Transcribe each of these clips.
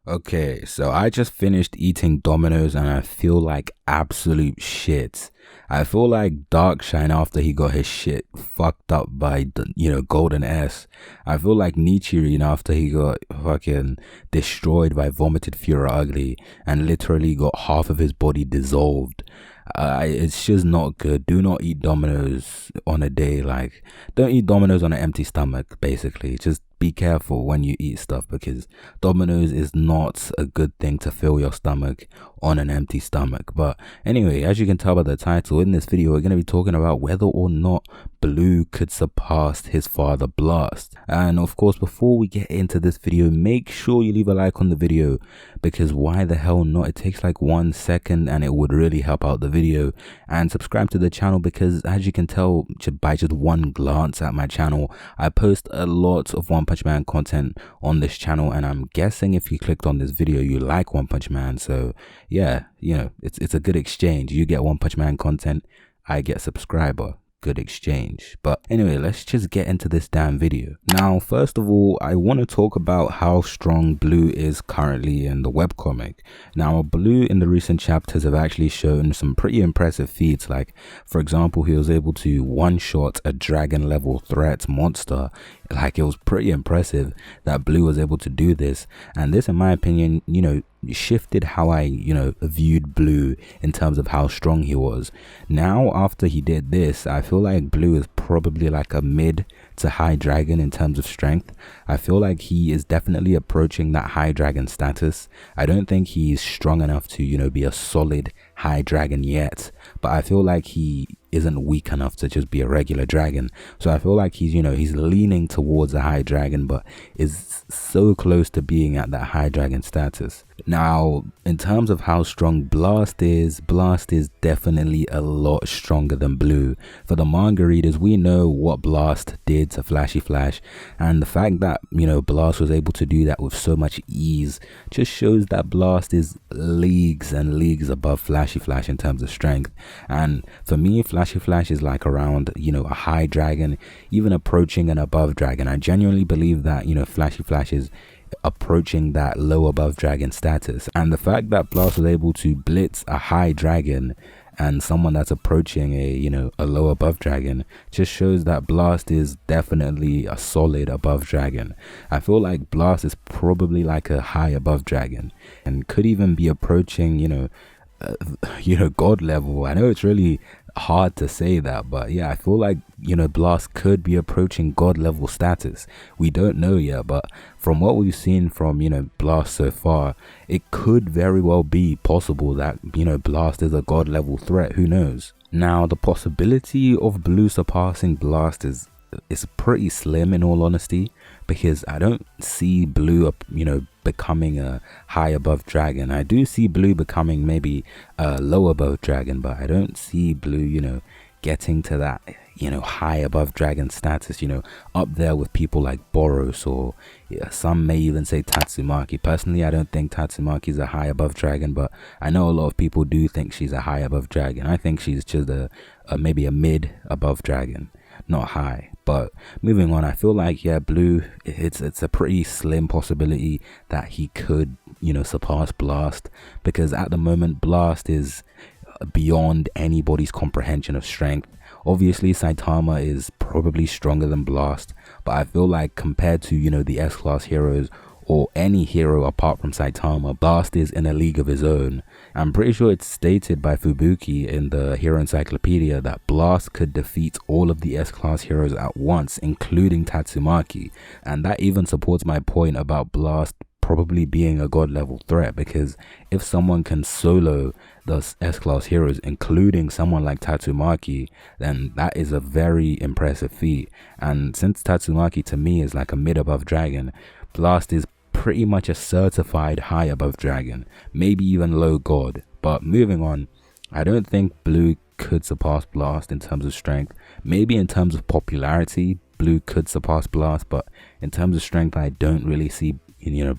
Okay, so I just finished eating Domino's and I feel like absolute shit. I feel like Darkshine after he got his shit fucked up by, Golden S. I feel like Nichirin after he got fucking destroyed by Vomited Fury Ugly and literally got half of his body dissolved. It's just not good. Do not eat Domino's on a day. Like, don't eat Domino's on an empty stomach, basically. Just be careful when you eat stuff because Domino's is not a good thing to fill your stomach on an empty stomach. But anyway, as you can tell by the title, in this video, we're going to be talking about whether or not Blue could surpass his father Blast. And of course, before we get into this video, make sure you leave a like on the video because why the hell not? It takes like 1 second and it would really help out the video. And subscribe to the channel because as you can tell by just one glance at my channel, I post a lot of One Punch Man content on this channel, and I'm guessing if you clicked on this video you like One Punch Man. So yeah, it's a good exchange. You get One Punch Man content, I get subscriber. Good exchange. But anyway, let's just get into this damn video. Now, first of all, I want to talk about how strong Blue is currently in the webcomic. Now, Blue in the recent chapters have actually shown some pretty impressive feats. Like, for example, he was able to one-shot a dragon level threat monster. Like, it was pretty impressive that Blue was able to do this. And this, in my opinion, shifted how I, viewed Blue in terms of how strong he was. Now, after he did this, I feel like Blue is probably like a mid to high dragon in terms of strength. I feel like he is definitely approaching that high dragon status. I don't think he's strong enough to, be a solid high dragon yet, but I feel like he isn't weak enough to just be a regular dragon. So I feel like he's, he's leaning towards a high dragon, but is so close to being at that high dragon status. Now, in terms of how strong Blast is definitely a lot stronger than Blue. For the manga readers, we know what Blast did to Flashy Flash, and the fact that, Blast was able to do that with so much ease just shows that Blast is leagues and leagues above Flashy Flash in terms of strength. And for me, Flashy Flash is like around, a high dragon, even approaching an above dragon. I genuinely believe that, Flashy Flash is approaching that low above dragon status, and the fact that Blast was able to blitz a high dragon and someone that's approaching a low above dragon just shows that Blast is definitely a solid above dragon. I feel like Blast is probably like a high above dragon and could even be approaching God level. I know it's really hard to say that, but yeah, I feel like Blast could be approaching God level status. We don't know yet, but from what we've seen from Blast so far, it could very well be possible that Blast is a God level threat. Who knows? Now, the possibility of Blue surpassing Blast is pretty slim in all honesty, because I don't see Blue becoming a high above dragon. I do see Blue becoming maybe a low above dragon, but I don't see Blue getting to that high above dragon status, up there with people like Boros, or some may even say Tatsumaki. Personally, I don't think Tatsumaki is a high above dragon, but I know a lot of people do think she's a high above dragon. I think she's just maybe a mid above dragon, not high. But moving on, I feel like Blue, it's a pretty slim possibility that he could surpass Blast, because at the moment Blast is beyond anybody's comprehension of strength. Obviously Saitama is probably stronger than Blast, but I feel like compared to the S-class heroes or any hero apart from Saitama, Blast is in a league of his own. I'm pretty sure it's stated by Fubuki in the Hero Encyclopedia that Blast could defeat all of the S-class heroes at once, including Tatsumaki, and that even supports my point about Blast probably being a god level threat, because if someone can solo the S-class heroes, including someone like Tatsumaki, then that is a very impressive feat. And since Tatsumaki to me is like a mid above dragon, Blast is pretty much a certified high above dragon, maybe even low god. But moving on, I don't think Blue could surpass Blast in terms of strength. Maybe in terms of popularity, Blue could surpass Blast, but in terms of strength, I don't really see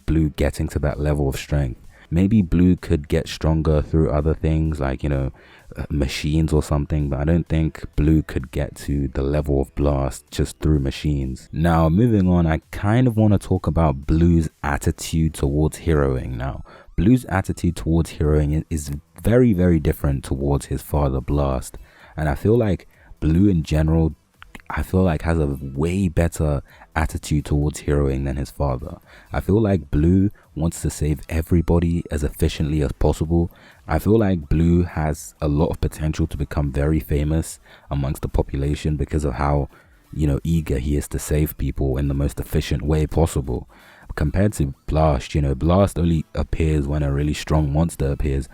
Blue getting to that level of strength. maybe Blue could get stronger through other things like, machines or something, but I don't think Blue could get to the level of Blast just through machines. Now, moving on, I kind of want to talk about Blue's attitude towards heroing. Now, Blue's attitude towards heroing is very, very different towards his father Blast, and I feel like Blue in general, has a way better attitude towards heroing than his father. I feel like Blue wants to save everybody as efficiently as possible. I feel like Blue has a lot of potential to become very famous amongst the population because of how, eager he is to save people in the most efficient way possible. Compared to Blast, Blast only appears when a really strong monster appears.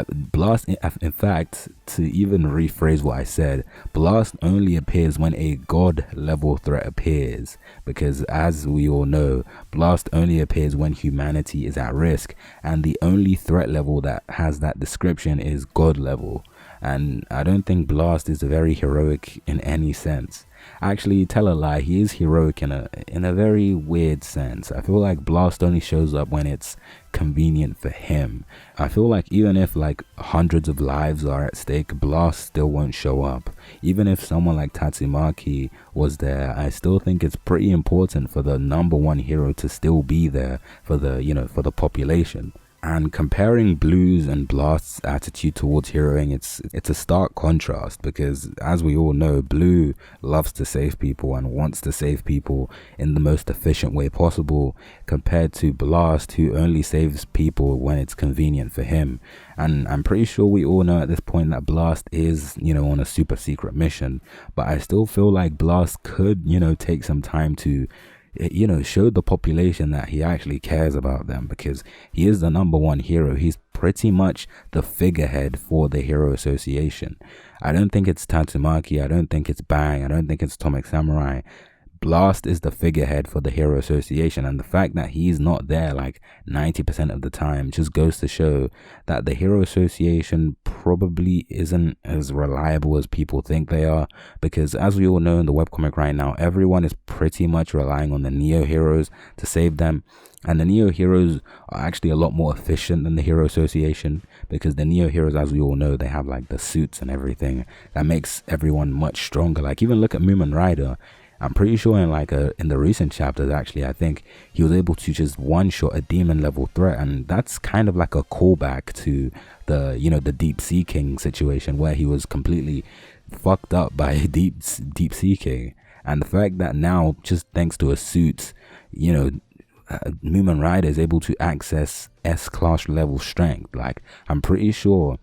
Blast, in fact, to even rephrase what I said, Blast only appears when a god level threat appears, because as we all know, Blast only appears when humanity is at risk, and the only threat level that has that description is god level. And I don't think Blast is very heroic in any sense. Actually, tell a lie, he is heroic in a very weird sense. I feel like Blast only shows up when it's convenient for him. I feel like even if like hundreds of lives are at stake, Blast still won't show up. Even if someone like Tatsumaki was there, I still think it's pretty important for the #1 hero to still be there for the population. And comparing Blue's and Blast's attitude towards heroing, it's a stark contrast, because as we all know, Blue loves to save people and wants to save people in the most efficient way possible, compared to Blast, who only saves people when it's convenient for him. And I'm pretty sure we all know at this point that Blast is, on a super secret mission, but I still feel like Blast could, take some time to show the population that he actually cares about them, because he is the #1 hero. He's pretty much the figurehead for the Hero Association. I don't think it's Tatsumaki, I don't think it's Bang, I don't think it's Atomic Samurai. Blast is the figurehead for the Hero Association, and the fact that he's not there like 90% of the time just goes to show that the Hero Association probably isn't as reliable as people think they are, because as we all know in the webcomic right now, everyone is pretty much relying on the Neo Heroes to save them. And the Neo Heroes are actually a lot more efficient than the Hero Association, because the Neo Heroes, as we all know, they have like the suits and everything that makes everyone much stronger. Like, even look at Mumen Rider. I'm pretty sure in the recent chapters, actually, I think he was able to just one-shot a demon level threat, and that's kind of like a callback to the the Deep Sea King situation, where he was completely fucked up by Deep Sea King. And the fact that now, just thanks to a suit, Mumen Rider is able to access S-class level strength. Like, I'm pretty sure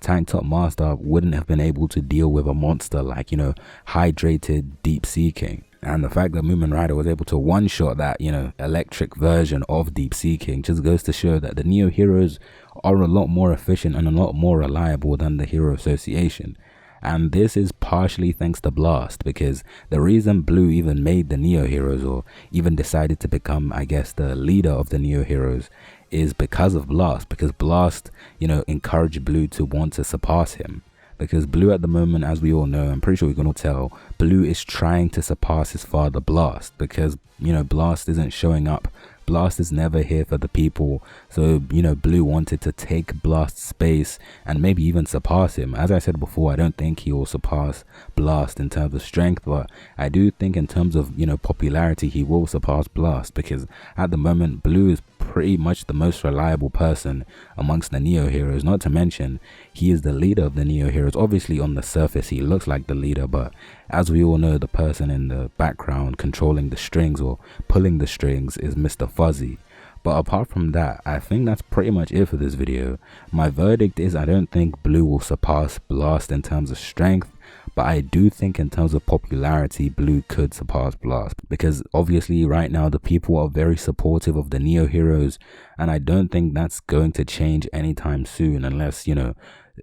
Tank Top Master wouldn't have been able to deal with a monster like, hydrated Deep Sea King. And the fact that Mumen Rider was able to one-shot that, electric version of Deep Sea King just goes to show that the Neo Heroes are a lot more efficient and a lot more reliable than the Hero Association. And this is partially thanks to Blast, because the reason Blue even made the Neo Heroes, or even decided to become, I guess, the leader of the Neo Heroes, is because of Blast. Because Blast, encouraged Blue to want to surpass him. Because Blue at the moment, as we all know, I'm pretty sure we can all tell, Blue is trying to surpass his father Blast, because, Blast isn't showing up. Blast is never here for the people, so Blue wanted to take Blast's space and maybe even surpass him. As I said before, I don't think he will surpass Blast in terms of strength, but I do think in terms of popularity he will surpass Blast, because at the moment Blue is pretty much the most reliable person amongst the Neo Heroes. Not to mention, he is the leader of the Neo Heroes. Obviously on the surface he looks like the leader, but as we all know, the person in the background controlling the strings or pulling the strings is Mr. Fuzzy. But apart from that, I think that's pretty much it for this video. My verdict is I don't think Blue will surpass Blast in terms of strength, but I do think in terms of popularity, Blue could surpass Blast, because obviously right now the people are very supportive of the Neo Heroes, and I don't think that's going to change anytime soon, unless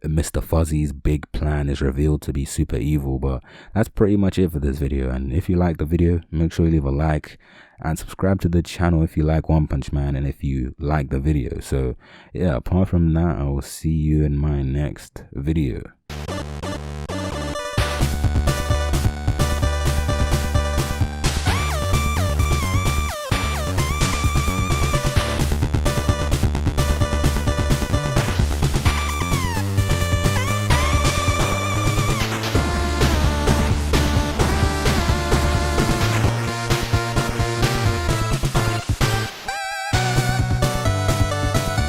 Mr. Fuzzy's big plan is revealed to be super evil. But that's pretty much it for this video, and if you like the video, make sure you leave a like and subscribe to the channel if you like One Punch Man and if you like the video. So yeah, apart from that, I will see you in my next video.